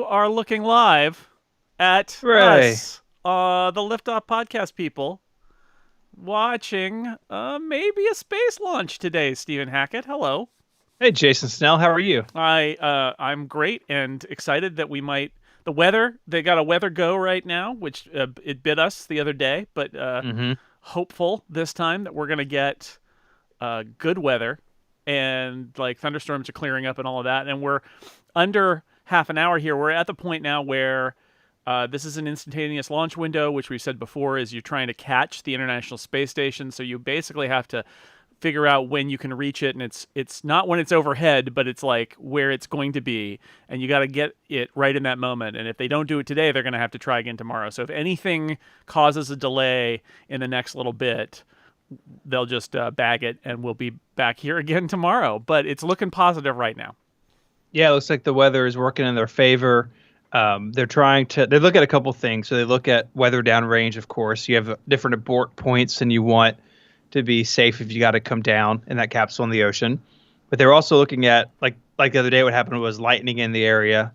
are looking live at Hooray. us, the Liftoff podcast people, watching maybe a space launch today. Stephen Hackett, hello. Hey, Jason Snell, how are you? I'm great and excited that we might. The weather, they got a weather go right now, which it bit us the other day, but hmm hopeful this time that we're gonna get good weather and like thunderstorms are clearing up and all of that. And we're under half an hour here. We're at the point now where this is an instantaneous launch window, which we said before is you're trying to catch the International Space Station. So you basically have to figure out when you can reach it, and it's not when it's overhead, but it's like where it's going to be, and you got to get it right in that moment. And if they don't do it today, they're going to have to try again tomorrow. So if anything causes a delay in the next little bit, they'll just bag it, and we'll be back here again tomorrow. But it's looking positive right now. Yeah, it looks like the weather is working in their favor. They look at a couple things. So they look at weather downrange, of course. You have different abort points, and you want to be safe if you got to come down in that capsule in the ocean. But they're also looking at, like the other day, what happened was lightning in the area.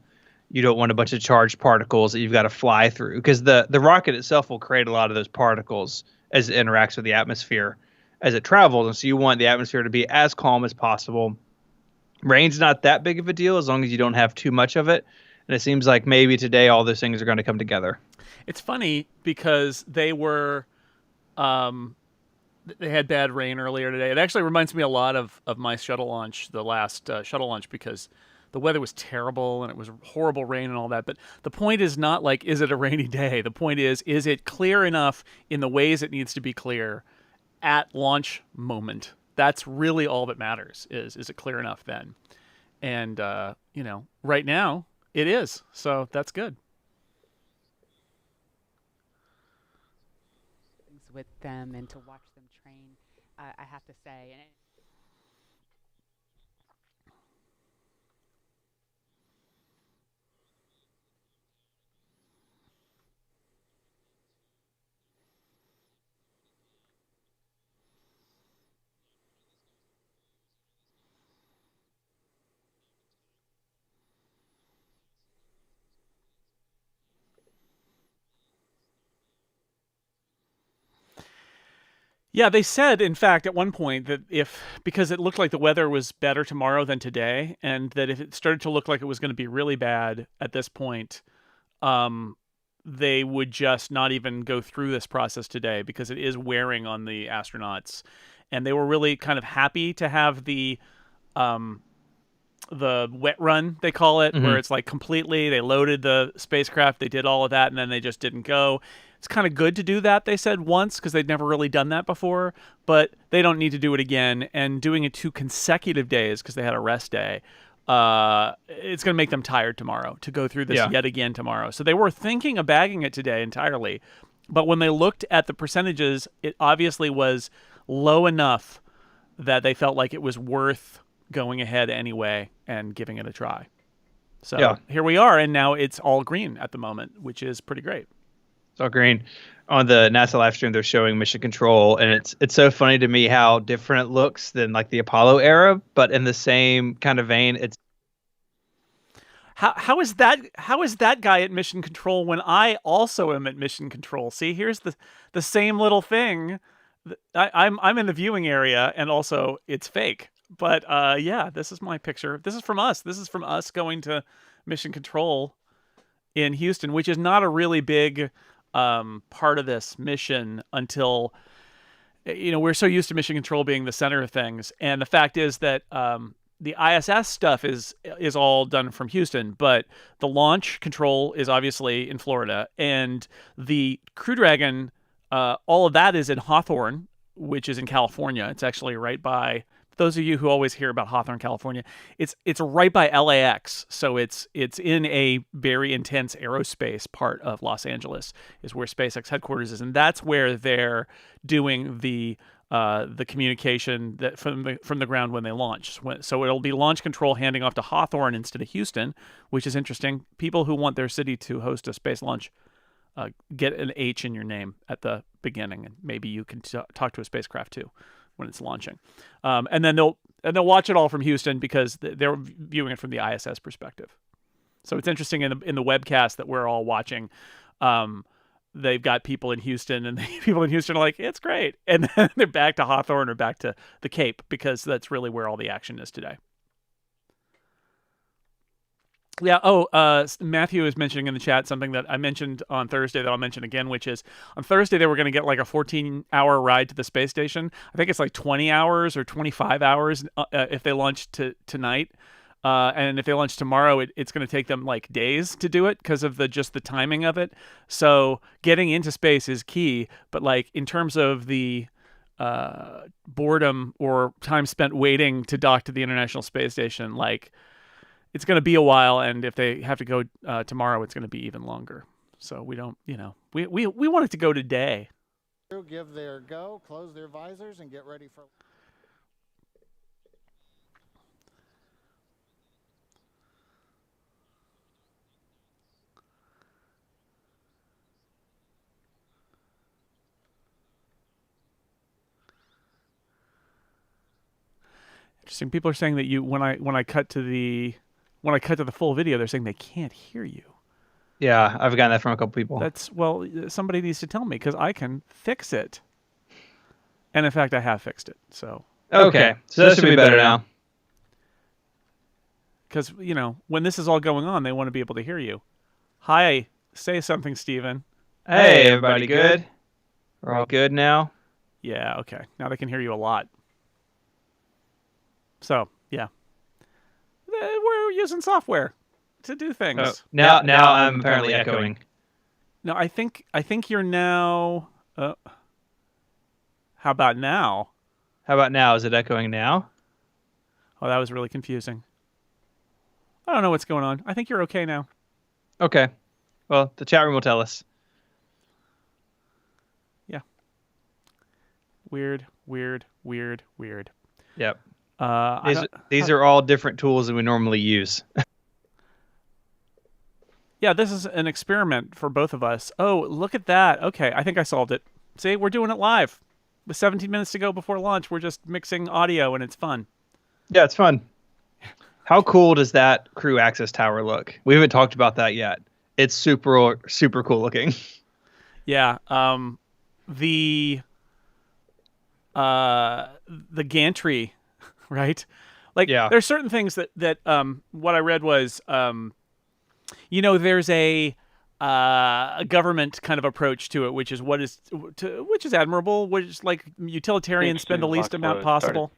You don't want a bunch of charged particles that you've got to fly through because the rocket itself will create a lot of those particles as it interacts with the atmosphere as it travels. And so you want the atmosphere to be as calm as possible. Rain's not that big of a deal as long as you don't have too much of it. And it seems like maybe today all those things are going to come together. It's funny because um, they had bad rain earlier today. It actually reminds me a lot of my shuttle launch, the last shuttle launch, because the weather was terrible and it was horrible rain and all that. But the point is not like, is it a rainy day? The point is it clear enough in the ways it needs to be clear at launch moment? That's really all that matters. Is it clear enough then? And right now it is. So that's good. With them and to watch them train, I have to say. And Yeah, they said, in fact, at one point that because it looked like the weather was better tomorrow than today, and that if it started to look like it was going to be really bad at this point, um, they would just not even go through this process today because it is wearing on the astronauts. And they were really kind of happy to have um, the wet run, they call it, hmm where it's like completely they loaded the spacecraft, they did all of that, and then they just didn't go. It's kind of good to do that, they said once, because they'd never really done that before, but they don't need to do it again. And doing it 2 consecutive days because they had a rest day, it's going to make them tired tomorrow to go through this Yeah. yet again tomorrow. So they were thinking of bagging it today entirely, but when they looked at the percentages, it obviously was low enough that they felt like it was worth going ahead anyway and giving it a try. Yeah. So here we are, and now it's all green at the moment, which is pretty great. So green. On the NASA live stream, they're showing mission control, and it's so funny to me how different it looks than like the Apollo era, but in the same kind of vein, it's How is that guy at mission control when I also am at mission control? See, here's the same little thing. I'm in the viewing area, and also it's fake. But yeah, this is my picture. This is from us. This is from us going to mission control in Houston, which is not a really big part of this mission until we're so used to mission control being the center of things, and the fact is that the ISS stuff is all done from Houston, but the launch control is obviously in Florida, and the Crew Dragon, all of that is in Hawthorne, which is in California. It's actually right by. Those of you who always hear about Hawthorne, California, it's right by LAX, so it's in a very intense aerospace part of Los Angeles, is where SpaceX headquarters is, and that's where they're doing the communication that from the ground when they launch. So it'll be launch control handing off to Hawthorne instead of Houston, which is interesting. People who want their city to host a space launch get an H in your name at the beginning, and maybe you can talk to a spacecraft too when it's launching. And then they'll watch it all from Houston because they're viewing it from the ISS perspective. So it's interesting in the webcast that we're all watching. Um, they've got people in Houston, and the people in Houston are like, "It's great," and then they're back to Hawthorne or back to the Cape because that's really where all the action is today. Yeah. Oh, Matthew is mentioning in the chat something that I mentioned on Thursday that I'll mention again, which is on Thursday they were going to get like a 14-hour ride to the space station. I think it's like 20 hours or 25 hours if they launch tonight. And if they launch tomorrow, it's going to take them like days to do it because of just the timing of it. So getting into space is key. But like in terms of the boredom or time spent waiting to dock to the International Space Station, like it's going to be a while. And if they have to go tomorrow, it's going to be even longer. So we don't, we want it to go today. Give their go, close their visors, and get ready for. Interesting. People are saying that when I cut to the full video, they're saying they can't hear you. Yeah, I've gotten that from a couple people. Somebody needs to tell me because I can fix it. And in fact, I have fixed it. So okay, so that should be better now. Because when this is all going on, they want to be able to hear you. Hi, say something, Steven. Hey, everybody, good? We're all good now. Yeah. Okay. Now they can hear you a lot. So yeah, we're using software to do things. Oh, now I'm apparently echoing. No, I think you're now. How about now? How about now? Is it echoing now? Oh, that was really confusing. I don't know what's going on. I think you're okay now. Okay. Well, the chat room will tell us. Yeah. Weird. Yep. These are all different tools than we normally use. Yeah, this is an experiment for both of us. Oh, look at that. Okay, I think I solved it. See, we're doing it live. With 17 minutes to go before launch, we're just mixing audio, and it's fun. Yeah, it's fun. How cool does that crew access tower look? We haven't talked about that yet. It's super cool looking. Yeah. The gantry, right? Like, there's certain things that what I read was, there's a government kind of approach to it, which is admirable, which is like utilitarian, spend the least amount possible.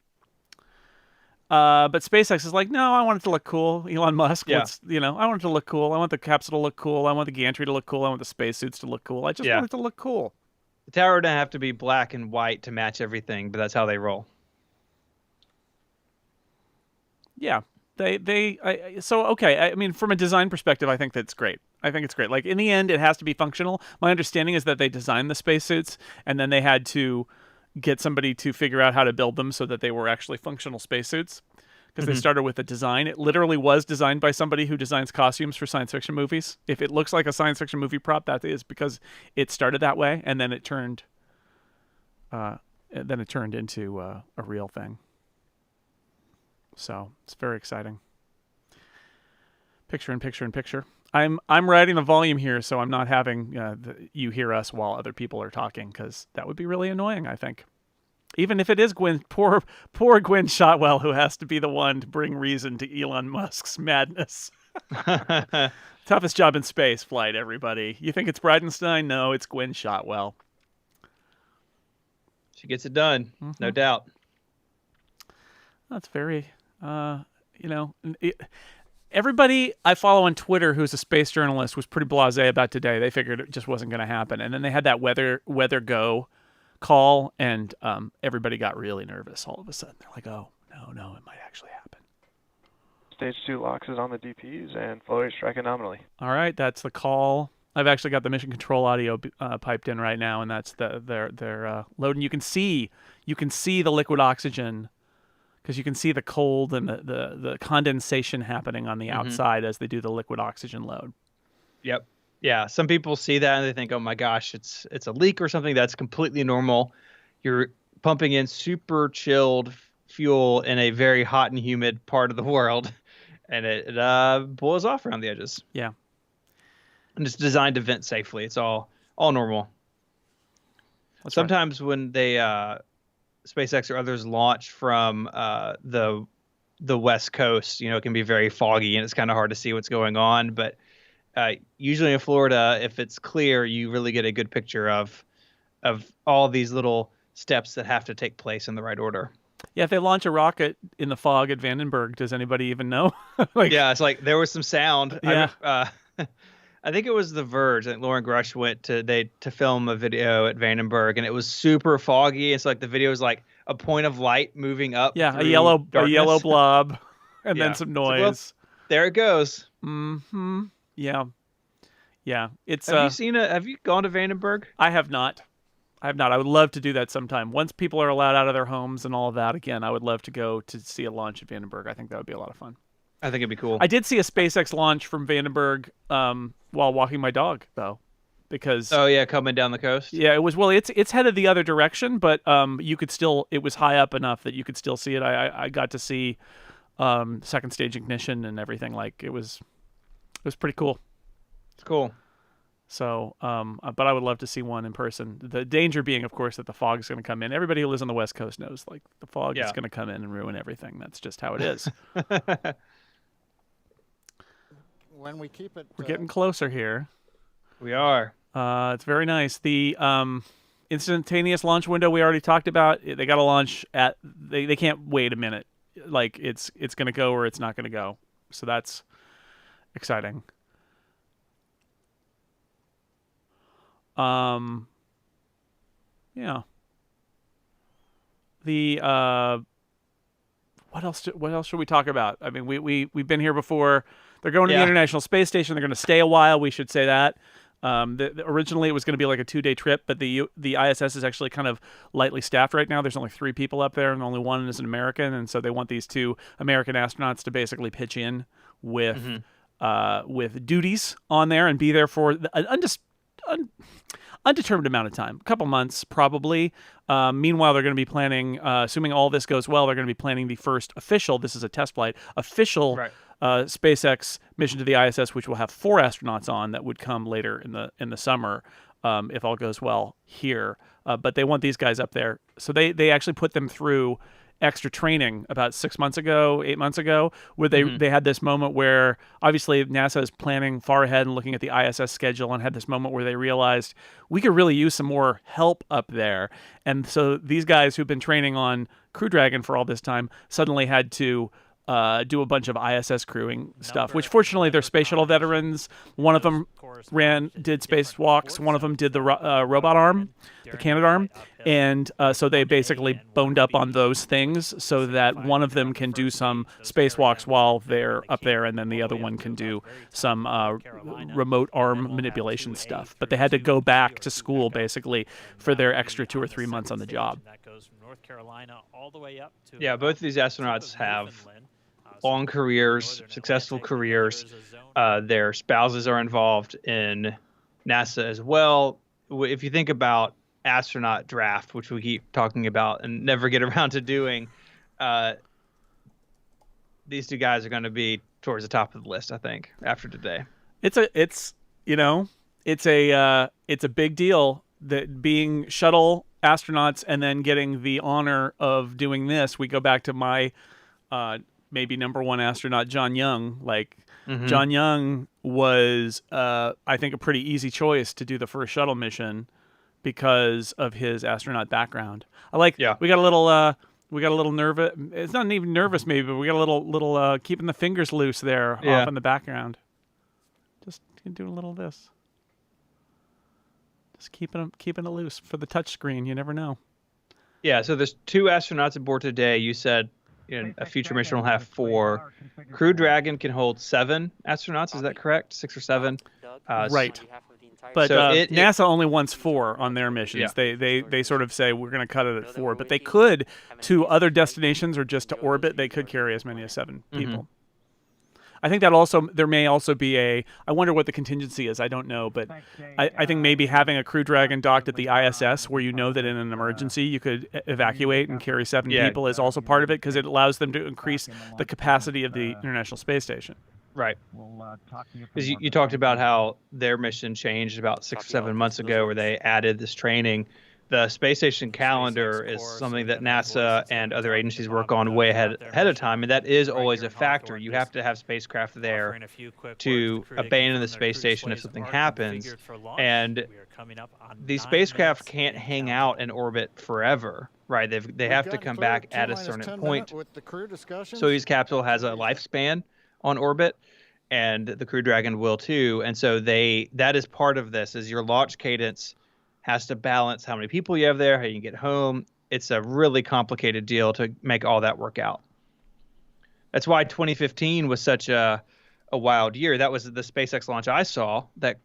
But SpaceX is like, no, I want it to look cool. Elon Musk, I want it to look cool. I want the capsule to look cool. I want the gantry to look cool. I want the spacesuits to look cool. I just want it to look cool. The tower doesn't have to be black and white to match everything, but that's how they roll. Yeah. I mean, from a design perspective, I think that's great. I think it's great. Like, in the end, it has to be functional. My understanding is that they designed the spacesuits, and then they had to get somebody to figure out how to build them so that they were actually functional spacesuits. Because they started with a design. It literally was designed by somebody who designs costumes for science fiction movies. If it looks like a science fiction movie prop, that is because it started that way, and then it turned into a real thing. So it's very exciting. Picture in picture in picture. I'm writing the volume here, so I'm not having you hear us while other people are talking, because that would be really annoying, I think. Even if it is Gwyn, poor Gwyn Shotwell, who has to be the one to bring reason to Elon Musk's madness. Toughest job in space flight, everybody. You think it's Bridenstine? No, it's Gwyn Shotwell. She gets it done, no doubt. That's very, everybody I follow on Twitter who's a space journalist was pretty blasé about today. They figured it just wasn't going to happen. And then they had that weather go call, and everybody got really nervous all of a sudden. They're like, oh, no, it might actually happen. Stage 2 locks is on the DPs, and flow rate tracking nominally. All right, that's the call. I've actually got the mission control audio piped in right now, and that's their loading. You can see the liquid oxygen, because you can see the cold and the condensation happening on the outside as they do the liquid oxygen load. Yep. Yeah. Some people see that and they think, oh my gosh, it's a leak or something. That's completely normal. You're pumping in super chilled fuel in a very hot and humid part of the world. and it boils off around the edges. Yeah. And it's designed to vent safely. It's all normal. That's right. Sometimes when they SpaceX or others launch from the West Coast, it can be very foggy and it's kind of hard to see what's going on. But usually in Florida, if it's clear, you really get a good picture of all these little steps that have to take place in the right order. Yeah, if they launch a rocket in the fog at Vandenberg, does anybody even know? Yeah, it's like there was some sound. Yeah. I think it was The Verge. I think Lauren Grush went to film a video at Vandenberg, and it was super foggy. It's like the video was like a point of light moving up. Yeah, a through yellow darkness. blob, and Yeah. then some It's like, well, noise. there it goes. Mm-hmm. Yeah. Yeah. It's Have you gone to Vandenberg? I have not. I would love to do that sometime. Once people are allowed out of their homes and all of that again, I would love to go to see a launch at Vandenberg. I think that would be a lot of fun. I think it'd be cool. I did see a SpaceX launch from Vandenberg while walking my dog, though, because Oh yeah, coming down the coast. yeah, it was it's headed the other direction, but you could still, it was high up enough that you could still see it. I got to see second stage ignition and everything. Like it was pretty cool. It's cool. So, but I would love to see one in person. The danger being, of course, that the fog is going to come in. Everybody who lives on the West Coast knows, like, the fog is going to come in and ruin everything. That's just how it is. When we keep it, We're getting closer here. We are. It's very nice. The instantaneous launch window we already talked about. They got to launch at. They can't wait a minute. Like it's going to go or it's not going to go. So that's exciting. Yeah. The what else should we talk about? I mean, we've been here before. They're going to the International Space Station. They're going to stay a while. We should say that. Originally, it was going to be like a 2-day trip, but the ISS is actually kind of lightly staffed right now. There's only 3 people up there, and only one is an American, and so they want these 2 American astronauts to basically pitch in with duties on there and be there for an undetermined amount of time, a couple months probably. Meanwhile, they're going to be planning, assuming all this goes well, they're going to be planning the first official, this is a test flight, official SpaceX mission to the ISS, which will have 4 astronauts on that would come later in the summer if all goes well here. But they want these guys up there. So they actually put them through extra training about 8 months ago, where they had this moment where obviously NASA is planning far ahead and looking at the ISS schedule, and had this moment where they realized we could really use some more help up there. And so these guys who've been training on Crew Dragon for all this time suddenly had to do a bunch of ISS crewing stuff, which fortunately they're space shuttle veterans. One of them did spacewalks. One of them did the robot arm, the Canadarm. And so they basically boned up on those things so that one of them can do some spacewalks while they're up there, and then the other one can do some remote arm manipulation stuff. But they had to go back to school basically for their extra 2 or 3 months on the job. Yeah, both of these astronauts have long careers, successful careers. Their spouses are involved in NASA as well. If you think about astronaut draft, which we keep talking about and never get around to doing, these 2 guys are going to be towards the top of the list, I think, after today. It's a big deal that being shuttle astronauts and then getting the honor of doing this. We go back to my maybe number 1 astronaut, John Young. John Young was I think a pretty easy choice to do the first shuttle mission because of his astronaut background. We got a little nervous. It's not even nervous maybe, but we got a little keeping the fingers loose there off in the background. Just doing a little of this. Just keeping it loose for the touch screen. You never know. Yeah, so there's 2 astronauts aboard today. You said a future mission will have 4. Crew Dragon can hold 7 astronauts. Is that correct? 6 or 7? Right. But so NASA only wants 4 on their missions. Yeah. They sort of say we're going to cut it at 4, but they could, to other destinations or just to orbit, they could carry as many as 7 people. I think that also there may also be a. I wonder what the contingency is. I don't know, but I think maybe having a Crew Dragon docked at the ISS, where you know that in an emergency you could evacuate and carry 7 Yeah. people, is also part of it because it allows them to increase the capacity of the International Space Station. Right. Because you talked about how their mission changed about 6 or 7 months ago, where they added this training. The space station calendar is something that NASA and other agencies work on way ahead of time, and that is always a factor. You have to have spacecraft there to abandon the space station if something happens, and these spacecraft can't hang out in orbit forever, right? They have to come back at a certain point. Soyuz capsule has a lifespan on orbit, and the Crew Dragon will too, and so that is part of this, is your launch cadence has to balance how many people you have there, how you can get home. It's a really complicated deal to make all that work out. That's why 2015 was such a wild year. That was the SpaceX launch I saw, that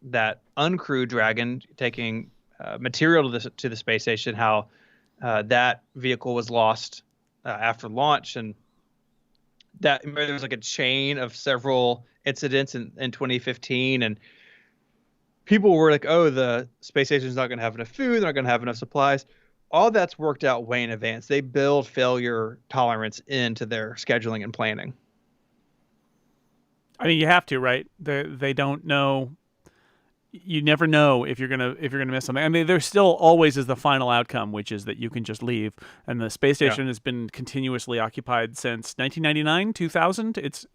uncrewed Dragon taking material to the space station, how that vehicle was lost after launch, and that there was like a chain of several incidents in 2015, and people were like, oh, the space station's not going to have enough food, they're not going to have enough supplies. All that's worked out way in advance. They build failure tolerance into their scheduling and planning. I mean, you have to, right? They don't know. You never know if you're gonna miss something. I mean, there still always is the final outcome, which is that you can just leave. And the space station has been continuously occupied since 1999, 2000. It's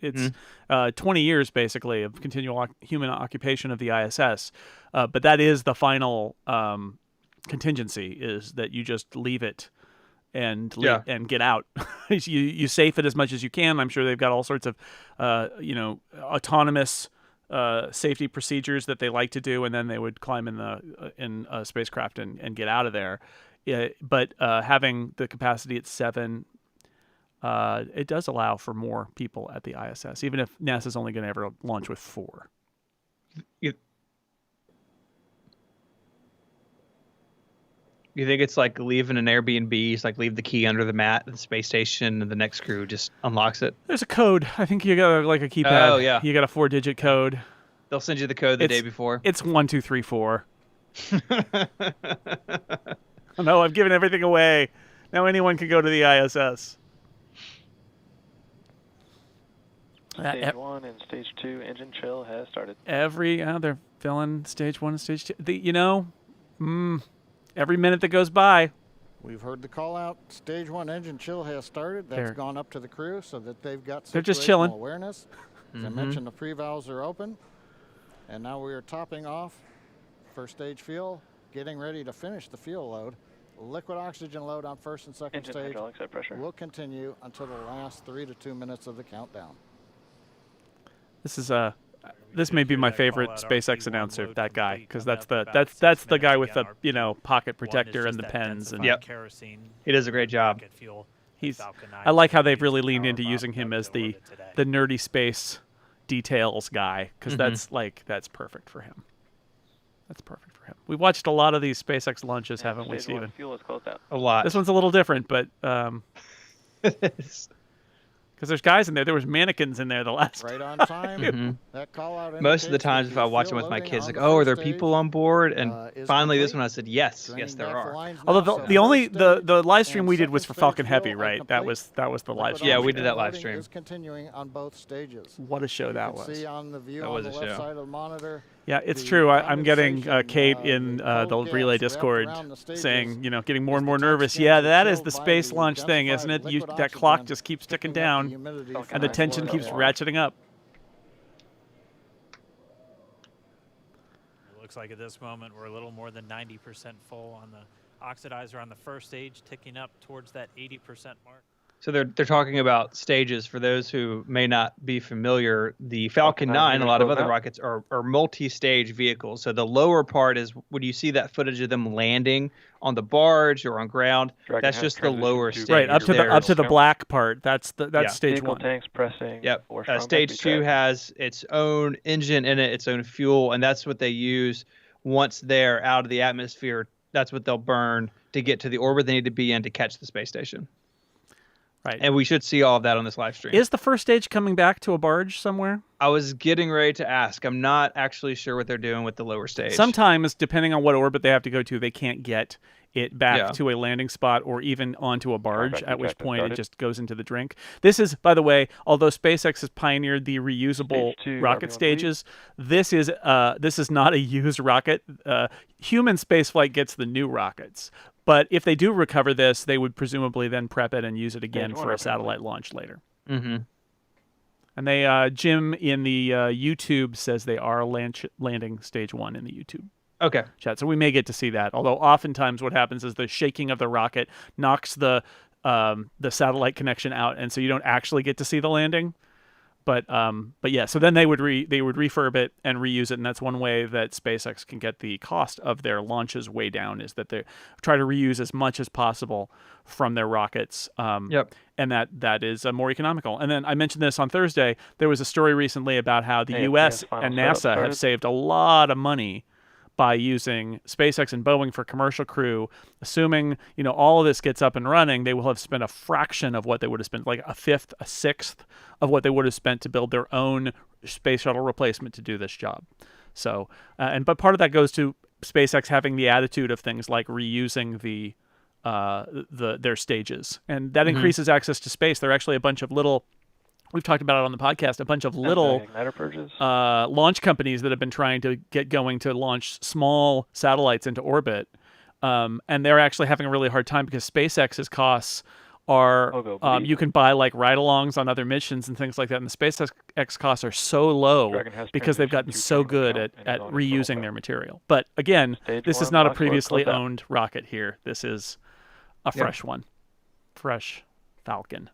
20 years basically of continual human occupation of the ISS. But that is the final contingency, is that you just leave it and get out. you safe it as much as you can. I'm sure they've got all sorts of autonomous safety procedures that they like to do, and then they would climb in a spacecraft and get out of there. But having the capacity at 7, it does allow for more people at the ISS, even if NASA's only going to ever launch with 4. You think it's like leaving an Airbnb? It's like leave the key under the mat at the space station, and the next crew just unlocks it. There's a code. I think you got like a keypad. Oh yeah. You got a 4-digit code. They'll send you the code the day before. It's 1, 2, 3, 4. Oh, no, I've given everything away. Now anyone can go to the ISS. Stage 1 and Stage 2 engine chill has started. They're filling Stage 1 and Stage 2. Every minute that goes by. We've heard the call out. Stage 1 engine chill has started. That's gone up to the crew so that they've got they're just chilling. Awareness. As I mentioned, the pre-valves are open. And now we are topping off first stage fuel, getting ready to finish the fuel load. Liquid oxygen load on first and second Engine stage hydraulics at pressure. will continue until the last 3 to 2 minutes of the countdown. This may be my favorite SpaceX announcer, that guy, because that's the guy with the pocket protector and the pens, and he does a great job. I like how they've really leaned into using him as the nerdy space details guy, because that's perfect for him. That's perfect for him. We've watched a lot of these SpaceX launches, haven't we, Steven? Fuel is closed out. A lot. This one's a little different, but because there's guys in there. There was mannequins in there the last right on time. That call out most of the times if I watch them with my kids, like, oh, are there people on board? And finally this one I said, yes, there are. Although the live stream we did was for Falcon Heavy, right? That was the live stream. Yeah, we did that live stream. Is continuing on both stages. What a show that was. See on the view that on was the a left show. side of the monitor. Yeah, it's true. I'm getting Kate in the Relay Discord saying, getting more and more nervous. Yeah, that is the space launch thing, isn't it? That clock just keeps ticking down, and the tension keeps ratcheting up. It looks like at this moment we're a little more than 90% full on the oxidizer on the first stage, ticking up towards that 80% mark. So they're talking about stages. For those who may not be familiar, the Falcon 9, a lot of other rockets are multi-stage vehicles. So the lower part is when you see that footage of them landing on the barge or on ground. That's just the lower stage. Right, up to the black part. That's stage Vehicle 1. Tanks pressing. Yep. Stage 2 has its own engine in it, its own fuel, and that's what they use once they're out of the atmosphere. That's what they'll burn to get to the orbit they need to be in to catch the space station. Right. And we should see all of that on this live stream. Is the first stage coming back to a barge somewhere? I was getting ready to ask. I'm not actually sure what they're doing with the lower stage. Sometimes, depending on what orbit they have to go to, they can't get it back Yeah. to a landing spot or even onto a barge, Perfect. at which Objective point it noted. just goes into the drink. This is, by the way, although SpaceX has pioneered the reusable Stage 2, rocket RB-1 stages, this is not a used rocket. Human spaceflight gets the new rockets. But if they do recover this, they would presumably then prep it and use it again Stage for 1 a satellite launch later. Mm-hmm. And they, Jim in the YouTube says they are landing stage 1 in the YouTube Okay. chat. So we may get to see that. Although oftentimes what happens is the shaking of the rocket knocks the satellite connection out, and so you don't actually get to see the landing. But yeah, so then they would refurb it and reuse it, and that's one way that SpaceX can get the cost of their launches way down, is that they try to reuse as much as possible from their rockets. Yep. And that is more economical. And then I mentioned this on Thursday. There was a story recently about how the Hey, U.S. yeah, final and setup NASA started. have saved a lot of money by using SpaceX and Boeing for commercial crew. Assuming all of this gets up and running, they will have spent a fraction of what they would have spent, like a fifth, a sixth of what they would have spent to build their own space shuttle replacement to do this job. So, but part of that goes to SpaceX having the attitude of things like reusing their stages, and that increases access to space. There are actually a bunch of little. We've talked about it on the podcast. A bunch of little Igniter purges. launch companies that have been trying to get going to launch small satellites into orbit, and they're actually having a really hard time because SpaceX's costs are you can buy like ride-alongs on other missions and things like that, and the SpaceX costs are so low Dragon has because they've gotten transitioned to so terminal good count at and is on its reusing little their path. material. But again, Stage this is 1, not a box door, previously close out. owned rocket here. This is a fresh one, fresh Falcon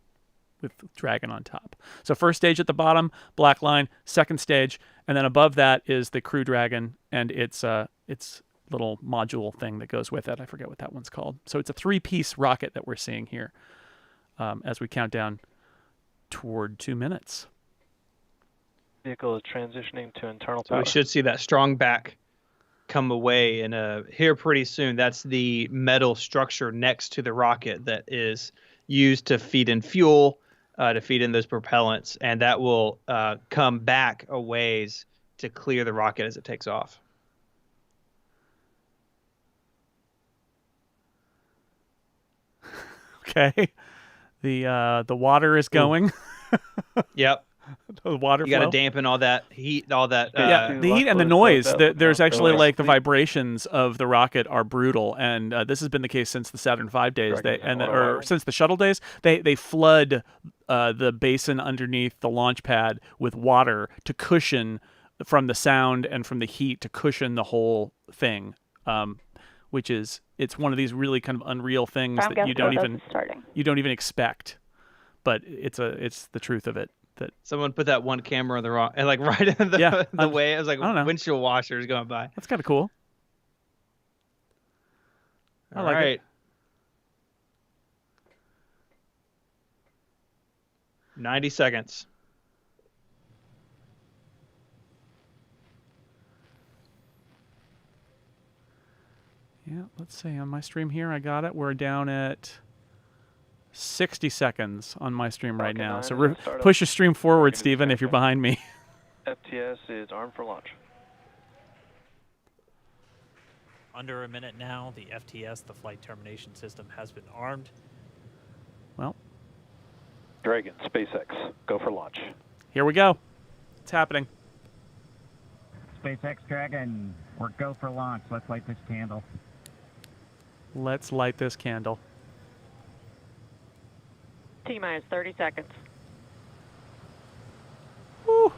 with Dragon on top. So first stage at the bottom, black line. Second stage, and then above that is the Crew Dragon and its little module thing that goes with it. I forget what that one's called. So it's a 3-piece rocket that we're seeing here as we count down toward 2 minutes. Vehicle is transitioning to internal So power. we should see that strong back come away and here pretty soon. That's the metal structure next to the rocket that is used to feed in fuel, to feed in those propellants, and that will come back a ways to clear the rocket as it takes off. Okay. The water is going. Yep. The water You got to flow. dampen all that heat, all that. Yeah, the heat and the Luckily, noise. closed out There's without actually going like the asleep. vibrations of the rocket are brutal, and this has been the case since the Saturn V days. Or since the shuttle days. They flood the basin underneath the launch pad with water to cushion from the sound and from the heat to cushion the whole thing, which is it's one of these really kind of unreal things that you don't even expect, but it's the truth of it. That Someone put that one camera on the wrong, and like right in the way. It was like I don't know. windshield washers going by. that's kind of cool. I All like it. right. 90 seconds. Yeah, let's see. On my stream here, I got it. We're down at 60 seconds on my stream right Falcon now. 9 So is startup. push your stream forward, Falcon is Steven, if you're countdown. behind me. FTS is armed for launch. Under a minute now, the FTS, the flight termination system, has been armed. Well, Dragon, SpaceX, go for launch. here we go. It's happening. SpaceX Dragon, we're go for launch. Let's light this candle. Let's light this candle. T-minus 30 seconds. Woo.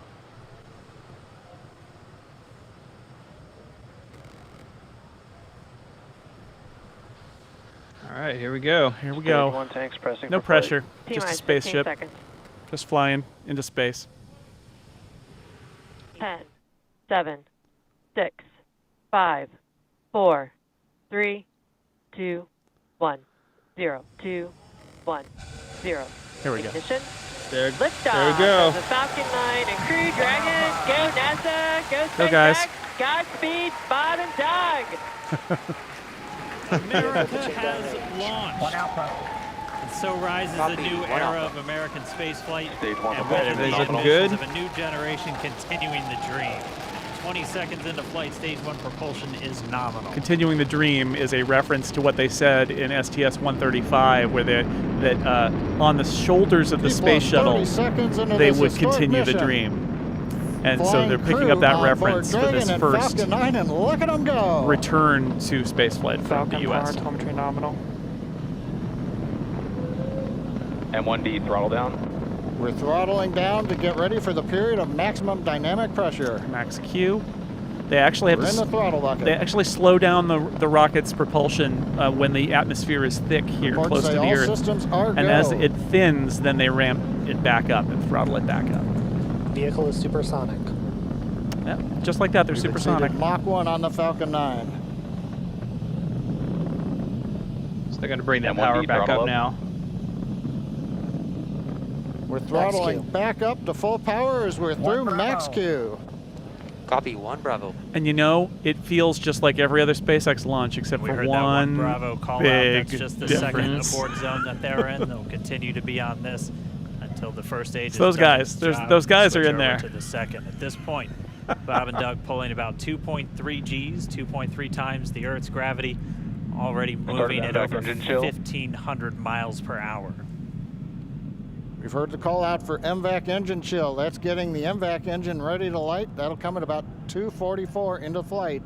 All right, here we go. Here we Stage go. 1 tanks pressing No for flight. pressure. Just a T-minus 15 spaceship. seconds. Just flying into space. 10, 7, 6, 5, 4, 3, 2, 1, 0, 2, 1, 0. Here we go. Ignition. There Liftoff we go. of the Falcon 9 and Crew Dragon. Go NASA. Go SpaceX. Go, guys. Godspeed, Bob and Doug. America has launched. One Alpha. so rises a new era of American spaceflight, Stage 1 and propulsion with is the looking ambitions good. of a new generation continuing the dream. 20 seconds into flight, stage 1 propulsion is nominal. Continuing the dream is a reference to what they said in STS-135, where that on the shoulders of the People space are 30 shuttle, seconds into they this would historic continue the mission. dream. And so Flying they're picking crew up that on board reference for Dragon this and first Falcon 9, and look at them go. return to spaceflight from Falcon the power U.S. telemetry nominal. M1D throttle down. We're throttling down to get ready for the period of maximum dynamic pressure. Max Q. They actually have We're in the throttle bucket. they actually slow down the rocket's propulsion when the atmosphere is thick here, Reports close to say the all Earth. systems are And go. as it thins, then they ramp it back up and throttle it back up. Vehicle is supersonic. Yeah, just like that, they're We've supersonic. exceeded Mach 1 on the Falcon 9. So they're going to bring that M1D power back throttle up up. now. We're throttling Q. back up to full power as we're through Bravo. max Q. Copy, 1 Bravo. And you know, it feels just like every other SpaceX launch, except We for heard that one one Bravo call out. big That's just the difference. second abort zone that they're in. They'll continue to be on this until the first stage is those done guys. its There's job those and guys are switch in over there. To the second. At this point, Bob and Doug pulling about 2.3 Gs, 2.3 times the Earth's gravity, already moving at over engine chill. 1,500 miles per hour. We've heard the call out for MVAC engine chill. That's getting the MVAC engine ready to light. That'll come at about 2:44 into flight.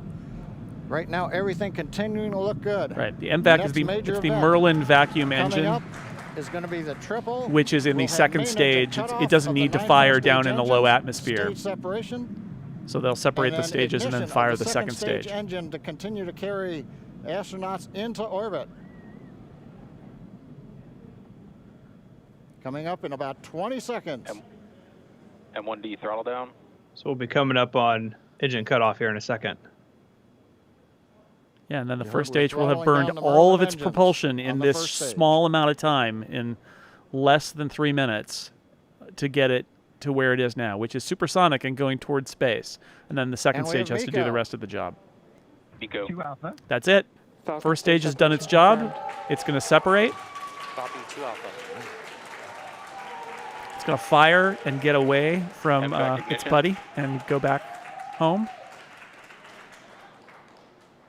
Right now, everything continuing to look good. Right, the MVAC is Next the major it's the event Merlin vacuum Coming engine, up is going to be the triple, which is in the We'll have second main engine stage. cutoff It doesn't of the need to 9 fire first down stage in the low engines, atmosphere. Stage separation. So they'll separate the then stages and then ignition fire of the second stage stage. engine to continue to carry astronauts into orbit. Coming up in about 20 seconds. M1D throttle down. So we'll be coming up on engine cutoff here in a second. Yeah, and then the You first heard we're stage will have throttling burned down the all of Merlin its engines propulsion on in the this first stage. small amount of time, in less than 3 minutes, to get it to where it is now, which is supersonic and going towards space. And then the second And we stage have has to do the Miko. rest of the job. Nico. 2 Alpha. That's it. First stage has done its job. It's going to separate. Copy, 2 Alpha. It's going to fire and get away from MVAC its ignition. buddy and go back home.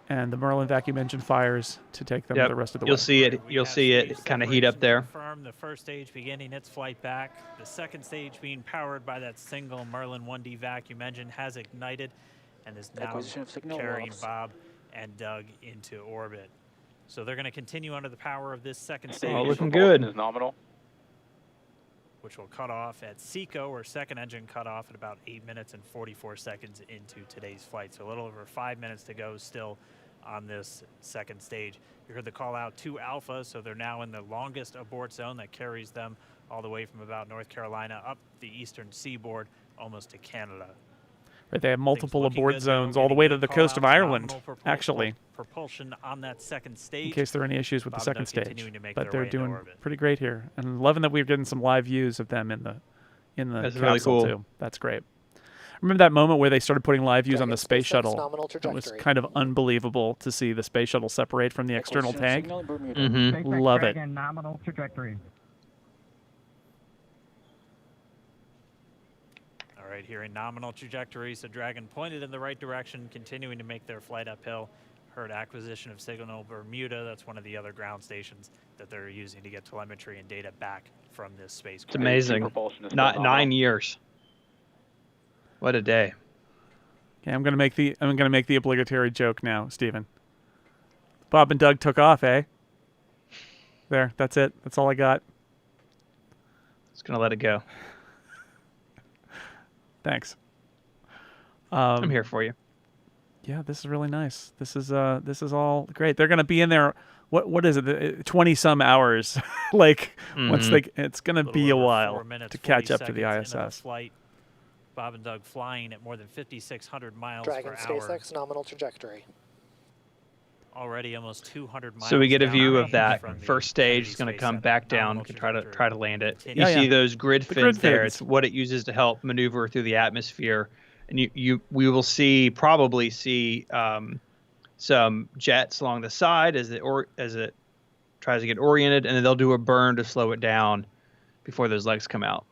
And the Merlin vacuum engine fires to take them Yep, the rest of the you'll way. see it. We You'll have see stage it kind of heat up separation there. confirmed, the first stage beginning its flight back. The second stage being powered by that single Merlin 1D vacuum engine has ignited and is now Acquisition of signal carrying loss. Bob and Doug into orbit. So they're going to continue under the power of this second stage, Oh, looking Propulsion good. is nominal. which will cut off at SECO, or second engine cut off, at about 8 minutes and 44 seconds into today's flight. So a little over 5 minutes to go still on this second stage. You heard the call out to Alpha, so they're now in the longest abort zone that carries them all the way from about North Carolina up the eastern seaboard almost to Canada. Right, they have multiple Things looking abort good, though. zones all the Getting way to good the coast of call-outs, Ireland, nominal actually, propulsion on that second stage. in case there are any issues with the Bob second Doug stage. continuing to make But their they're way into doing orbit. pretty great here, and loving that we're getting some live views of them in the That's capsule really cool. too. That's great. Remember that moment where they started putting live views on the Dragon space SpaceX shuttle? nominal It was trajectory. kind of unbelievable to see the space shuttle separate from the external Acquisition of tank. signal in Bermuda. Mm-hmm. SpaceX Love it. Dragon nominal trajectory. All right, here in nominal trajectory, so Dragon pointed in the right direction, continuing to make their flight uphill. Heard acquisition of signal Bermuda. That's one of the other ground stations that they're using to get telemetry and data back from this spacecraft. It's amazing. Propulsion is Not still 9 nominal. years. What a day. Okay, I'm gonna make the obligatory joke now, Steven. Bob and Doug took off, eh? There, that's it. That's all I got. Just gonna let it go. Thanks. I'm here for you. Yeah, this is really nice. This is all great. They're gonna be in there. What is it? 20 some hours. Like once it's gonna Little be a over 4 while minutes, to catch 40 up to the seconds into ISS. flight. Bob and Doug flying at more than 5,600 miles Dragon per hour. SpaceX nominal trajectory. Already almost 200 miles. So we get a view of downrange that from the first stage. Kennedy It's going to Space come Center. back down. Nominal Can trajectory. try to land it. You Yeah, see yeah. those grid The fins grid there. fins. It's what it uses to help maneuver through the atmosphere. And we will probably see some jets along the side as it tries to get oriented, and then they'll do a burn to slow it down before those legs come out.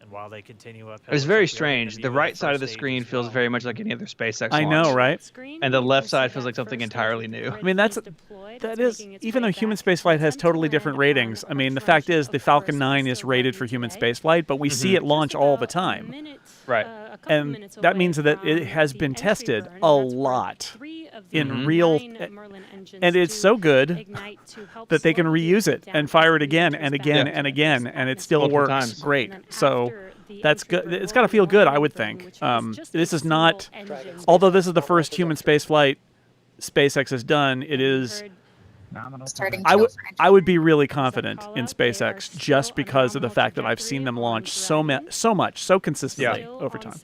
And while they continue uphill, It's looks very like we are getting a strange. view The of right side of first the stage screen as feels well. very much like any other SpaceX I launch. know, right? And the left side feels like something entirely new. I mean, that is, even though human spaceflight has totally different ratings. I mean, the fact is the Falcon 9 is rated for human spaceflight, but we see it launch all the time. Right. And that means that it has been tested a lot in real, and it's so good that they can reuse it and fire it again and again and again, and it still Multiple works times. great. So that's good. It's got to feel good, I would think. This is not, although this is the first human spaceflight SpaceX has done, it is. I would be really confident in SpaceX just because of the fact that I've seen them launch so much, so consistently over time.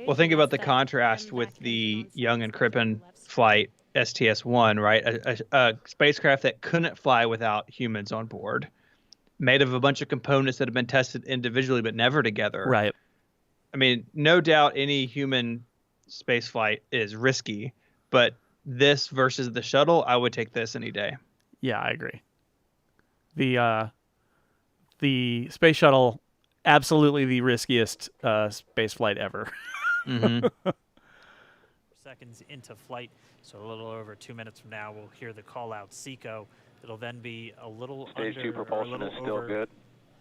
Well, think about the contrast with the Young and Crippen flight STS-1, right? A spacecraft that couldn't fly without humans on board, made of a bunch of components that have been tested individually but never together. Right. I mean, no doubt any human spaceflight is risky, but this versus the shuttle, I would take this any day. Yeah, I agree. The space shuttle, absolutely the riskiest space flight ever. Seconds into flight, so a little over 2 minutes from now, we'll hear the call out SECO. It'll then be a little Stage 2 under, propulsion is still good.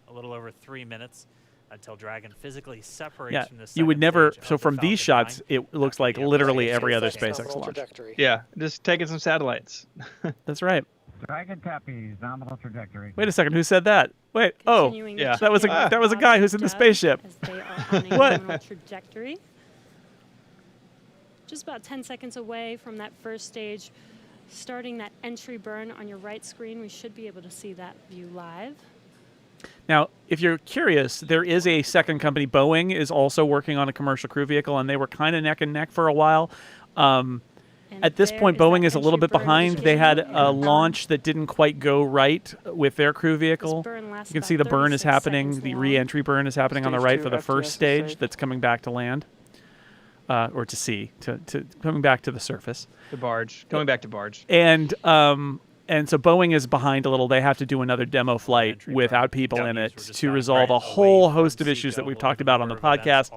A little over 3 minutes until Dragon physically separates Yeah, from the second you would never. stage So of the from these Falcon shots, 9. it looks like literally every other SpaceX launch. Yeah, just taking some satellites. That's right. Dragon copies, nominal trajectory. Wait a second, who said that? Wait, oh, yeah. that was a guy who's in the spaceship. What? Trajectory. Just about 10 seconds away from that first stage, starting that entry burn on your right screen. We should be able to see that view live. Now, if you're curious, there is a second company. Boeing is also working on a commercial crew vehicle, and they were kind of neck and neck for a while. At this point, Boeing is a little bit behind. They had a launch that didn't quite go right with their crew vehicle. You can see the burn is happening. The re-entry burn is happening on the right for the first stage that's coming back to land. Or to sea, to coming back to the surface. The barge, going back to barge. And so Boeing is behind a little. They have to do another demo flight without people in it to resolve a whole host of issues that we've talked about on the podcast.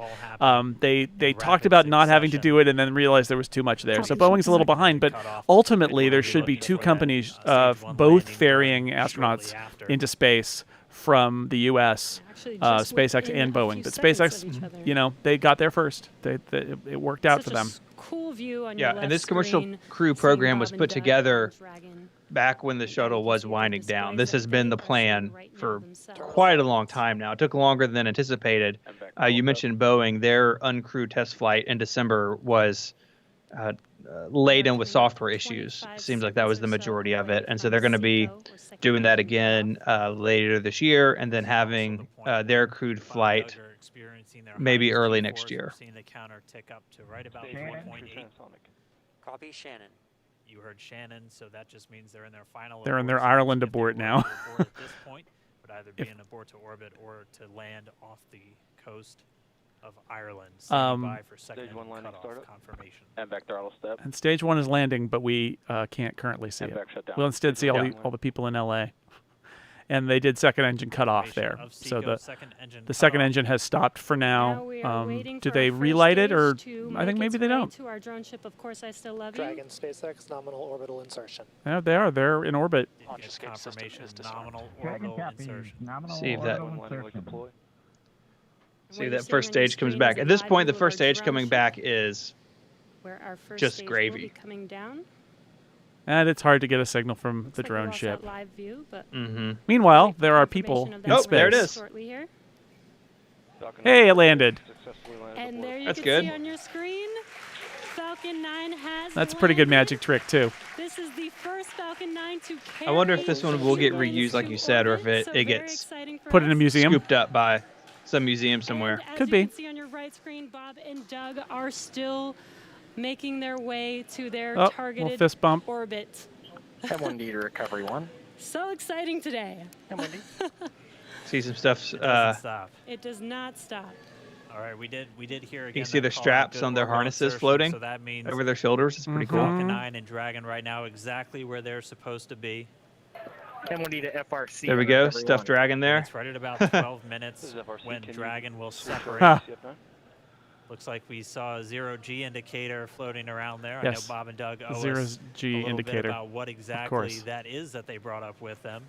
They talked about not having to do it and then realized there was too much there. So Boeing's a little behind, but ultimately there should be two companies both ferrying astronauts into space from the U.S., SpaceX and Boeing. But SpaceX, you know, they got there first. It worked out for them. Cool view on Yeah, and this commercial crew program was put together back when the shuttle was winding down. This has been the plan for quite a long time now. It took longer than anticipated. You mentioned Boeing. Their uncrewed test flight in December was laden with software issues. Seems like that was the majority of it. And so they're going to be doing that again later this year and then having their crewed flight maybe early next year. Seeing the counter tick up to right about Shannon. 4.8. Copy Shannon. You heard Shannon, so that just means they're in their final. They're in their abort. Ireland If they abort were now. to abort at this point, would either be an abort to orbit or to land off the coast of Ireland. Standing by for second Stage 1 landing cutoff startup. confirmation. And back throttle step. And stage 1 is landing, but we can't currently see And it. back shut down. We'll instead see all the people in LA. And they did second engine cut off there. Of So SECO, the second engine has stopped for now. Do they relight it, or I think maybe they don't. To our drone ship, of course, I still love Dragon SpaceX nominal orbital insertion. Yeah, they are. They're in orbit. Did get confirmation nominal Dragon orbital copies, insertion. nominal See if that- orbital insertion. See, that first stage comes back. At this point, the first stage coming back is where our first just stage gravy. Will be coming down. And it's hard to get a signal from Looks the like we drone lost ship. that live view, but Meanwhile, there are people confirmation of in that space. there it is. shortly here. Hey, it landed. Successfully landed And aboard. there you That's can good. see on your screen, Falcon 9 has That's a pretty good landed. magic trick, too. This is the first Falcon 9 to carry I wonder if this one will get humans reused, like to you said, or if orbit, it so it very gets exciting for Put in a us. museum. scooped up by some museum somewhere. And as Could you be. can see on your right screen, Bob and Doug are still making their way to their Oh, little targeted fist bump. orbit. M1D to recovery 1. So exciting today. M1D. See some stuff. It doesn't stop. It does not stop. All right, we did hear again. You see that the call out straps good on their orbital harnesses insertion, floating so that means over their shoulders. It's pretty cool. Falcon 9 and Dragon right now exactly where they're supposed to be. M1D to FRC. There we go. Stuffed Dragon And there. it's right at about 12 minutes This is FRC. when Can you Dragon will separate separate. CF9? Looks like we saw a 0G indicator floating around there. Yes. I know Bob and Doug owe Zero us G a little indicator. bit about what exactly course. that is that they brought up with them.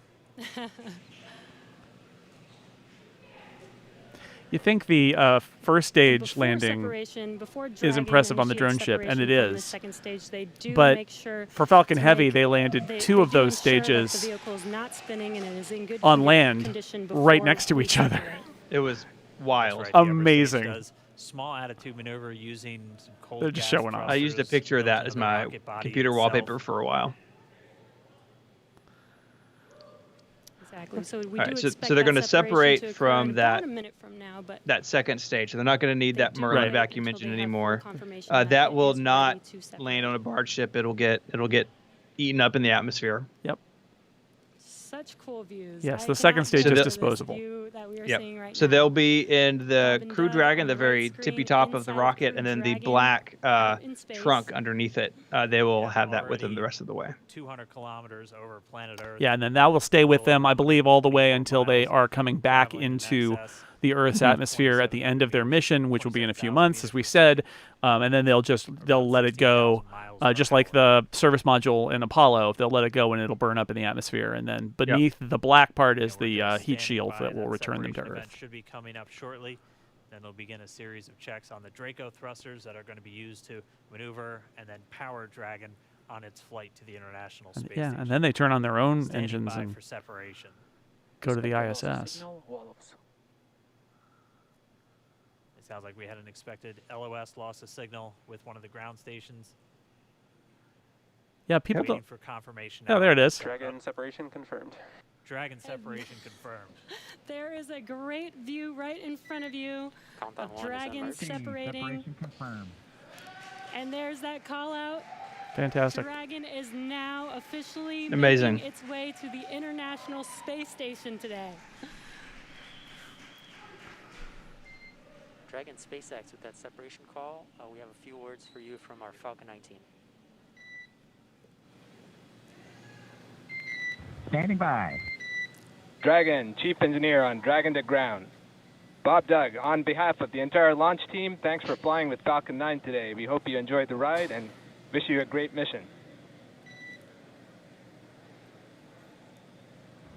You think the first stage Before landing separation, before is Dragon impressive on the drone initiates ship, and it separation from the is. second stage, they do But make sure for Falcon to Heavy, make- they landed they- two they of do those ensure that stages the vehicle is not spinning and it is in good on land, condition right before next to we each other. separate. It was That's wild. right, the upper stage Amazing. does small attitude maneuver using some cold They're just gas showing off. I used a thrusters picture of built that into as the my rocket body computer itself. wallpaper for a while. Exactly. So we All do right, so expect they're that going to separation separate to occur from in that about a minute from now, but that second stage. So they're not going to need they that do Merlin wait vacuum until engine they have full anymore. confirmation That it will is ready not to separate. land on a barge ship. It'll get eaten up in the atmosphere. Yep. Such cool views. Yes, I the second cannot stage believe is this disposable. view that we are Yep. seeing right So now. they'll be in the Bob and Crew Doug Dragon, on the the very right tippy screen, top of the inside rocket, Crew and then the Dragon, black out in space. trunk underneath it. They will Yeah, have that with them the already rest of the way. 200 kilometers over planet Earth. Yeah, and then that will stay with them, I believe, all the way until they are coming back traveling in into excess. the Earth's atmosphere at the end of their mission, which will be in a few months, as we said, and then they'll let it go, just like the service module in Apollo. They'll let it go and it'll burn up in the atmosphere, and then beneath the black part is We're the just heat standing shield by. that will return them to separation event Earth. should be coming up shortly. Then they'll begin a series of checks on the Draco thrusters that are going to be used to maneuver and then power Dragon on its flight to the International Space Yeah, Station. and then they turn on their own Standing engines by and for separation. go to the ISS. It sounds like we had an expected LOS loss of signal with one of the ground stations. Yeah, people Waiting don't. for confirmation. Oh, now. there it is. Dragon separation confirmed. Dragon separation confirmed. There is a great view right in front of you Countdown of 1 is Dragon emerged. separating, Separation confirmed. and there's that call out. Fantastic. Dragon is now officially Amazing. making its way to the International Space Station today. Dragon SpaceX with that separation call. We have a few words for you from our Falcon 19. Standing by. Dragon, Chief Engineer on Dragon to Ground. Bob Doug, on behalf of the entire launch team, thanks for flying with Falcon 9 today. We hope you enjoyed the ride and wish you a great mission.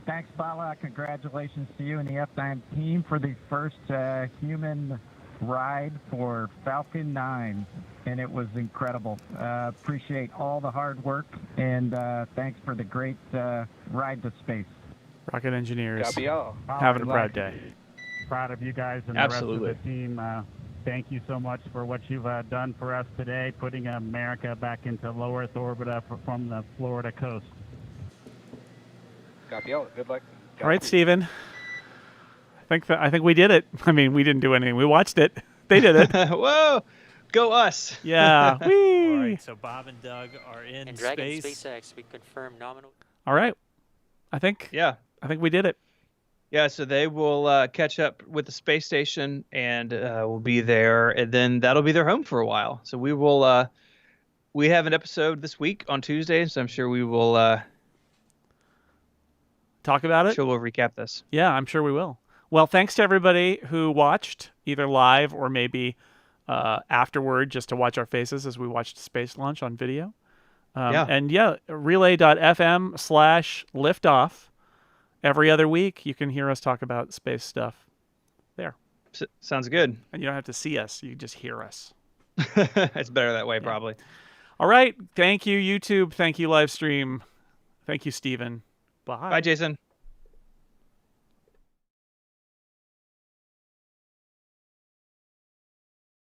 Thanks, Bala. Congratulations to you and the F9 team for the first human ride for Falcon 9, and it was incredible. Appreciate all the hard work, and thanks for the great ride to space. Rocket engineers Copy all. having a proud day. Proud of you guys and Absolutely. the rest of the team. Thank you so much for what you've done for us today, putting America back into low Earth orbit from the Florida coast. Copy all. Good luck. All right, Steven. I think we did it. I mean, we didn't do anything. We watched it. They did it. Whoa! Go us! Yeah. All Whee! right, so Bob and Doug are in And Dragon space. SpaceX, we confirm nominal. All right. I think we did it. Yeah, so they will catch up with the space station and will be there, and then that'll be their home for a while. So we will. We have an episode this week on Tuesday, so I'm sure we will. Talk about it. Sure, we'll recap this. Yeah, I'm sure we will. Well, thanks to everybody who watched, either live or maybe afterward, just to watch our faces as we watched space launch on video. And yeah, relay.fm/liftoff. Every other week, you can hear us talk about space stuff there. Sounds good. And you don't have to see us. You just hear us. It's better that way, probably. All right. Thank you, YouTube. Thank you, live stream. Thank you, Steven. Bye. Bye, Jason.